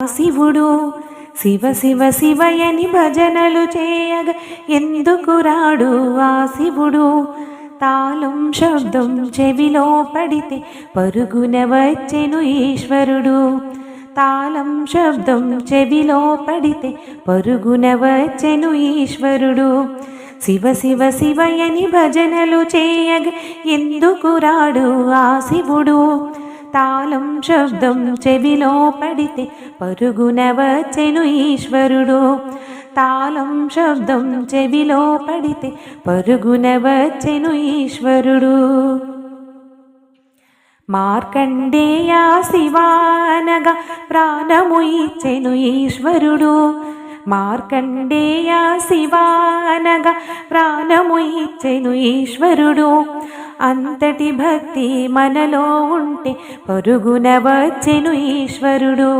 శివుడు శివ శివ శివయని భజనలు చేయగ ఎందుకు రాడు ఆ శివుడు? తాళం శబ్దం చెవిలో పడితే పరుగున వచ్చెను ఈశ్వరుడు. తాళం శబ్దం చెవిలో పడితే పరుగున వచ్చెను ఈశ్వరుడు. శివ శివ శివయని భజనలు చేయగ ఎందుకు రాడు ఆ శివుడు? తాళం శబ్దం చెవిలో పడితే పరుగున వచ్చెను ఈశ్వరుడు. తాళం శబ్దం చెవిలో పడితే పరుగున వచ్చెను ఈశ్వరుడు. మార్కండేయ శివానగా ప్రాణము ఇచ్చెను ఈశ్వరుడు. మార్కండేయ శివానగా ప్రాణము ఇచ్చెను ఈశ్వరుడు. అంతటి భక్తి మనలో ఉంటే పరుగున వచ్చెను ఈశ్వరుడు.